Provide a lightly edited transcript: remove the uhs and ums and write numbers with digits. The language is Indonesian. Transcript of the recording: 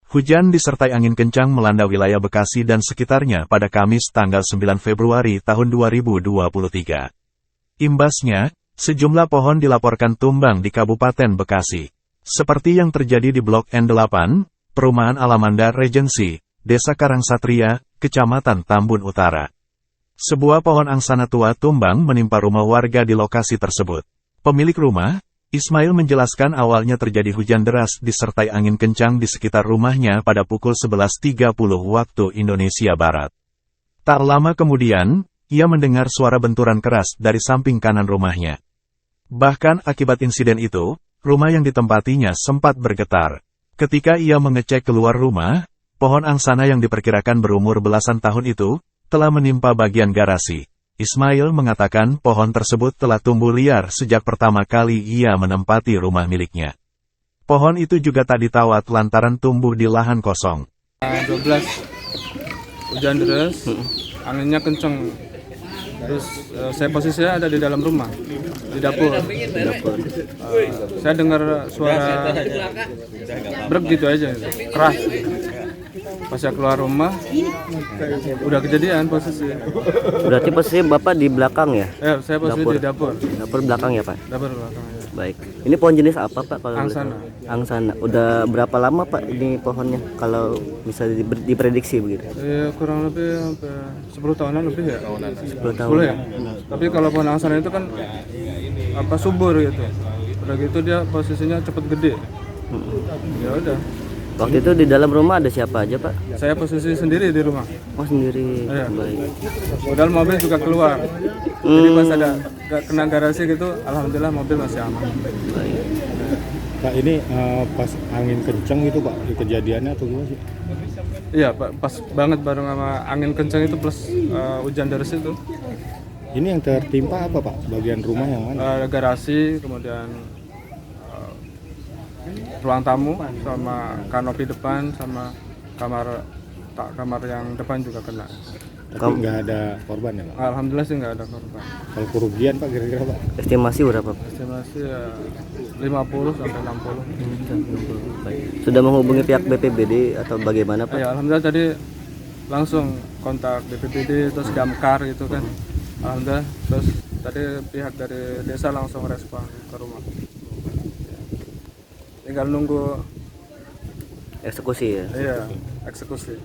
Hujan disertai angin kencang melanda wilayah Bekasi dan sekitarnya pada Kamis tanggal 9 Februari tahun 2023. Imbasnya, sejumlah pohon dilaporkan tumbang di Kabupaten Bekasi. Seperti yang terjadi di Blok N8, Perumahan Alamanda Regency, Desa Karangsatria, Kecamatan Tambun Utara. Sebuah pohon angsana tua tumbang menimpa rumah warga di lokasi tersebut. Pemilik rumah, Ismail menjelaskan awalnya terjadi hujan deras disertai angin kencang di sekitar rumahnya pada pukul 11.30 waktu Indonesia Barat. Tak lama kemudian, ia mendengar suara benturan keras dari samping kanan rumahnya. Bahkan akibat insiden itu, rumah yang ditempatinya sempat bergetar. Ketika ia mengecek keluar rumah, pohon angsana yang diperkirakan berumur belasan tahun itu, telah menimpa bagian garasi. Ismail mengatakan pohon tersebut telah tumbuh liar sejak pertama kali ia menempati rumah miliknya. Pohon itu juga tak ditawat lantaran tumbuh di lahan kosong. 12 hujan deras, anginnya kenceng. Terus saya posisinya ada di dalam rumah, di dapur. Saya dengar suara brek gitu aja, keras. Pas saya keluar rumah, udah kejadian posisi. Berarti posisi Bapak di belakang ya? Saya posisi di dapur. Dapur belakang ya, Pak? Dapur belakang ya. Baik. Ini pohon jenis apa, Pak? Kalau Angsana. Angsana. Udah berapa lama, Pak, ini pohonnya? Kalau bisa diprediksi begitu? Kurang lebih sampai 10 tahunan lebih ya. 10 tahun. 10 ya. Tapi kalau pohon angsana itu kan subur gitu. Udah gitu dia posisinya cepet gede. Ya udah. Waktu itu di dalam rumah ada siapa aja, Pak? Saya posisi sendiri di rumah. Oh, sendiri. Iya. Baik. Padahal mobil juga keluar. Jadi pas ada kena garasi gitu, alhamdulillah mobil masih aman. Baik. Pak, ini pas angin kencang itu Pak, kejadiannya atau gimana sih? Iya, Pak, pas banget bareng sama angin kencang itu plus hujan deras itu. Ini yang tertimpa apa Pak? Bagian rumah yang mana? Garasi, kemudian ruang tamu, sama kanopi depan, sama kamar yang depan juga kena. Tapi nggak ada korban ya Pak? Alhamdulillah sih nggak ada korban. Kalau kerugian Pak kira-kira Pak? Estimasi berapa, Pak? Estimasi ya 50 sampai 60. Baik. Sudah menghubungi pihak BPBD atau bagaimana, Pak? Ya, alhamdulillah tadi langsung kontak BPBD terus damkar gitu kan. Alhamdulillah terus tadi pihak dari desa langsung respon ke rumah. Tinggal nunggu Eksekusi ya? iya, eksekusi.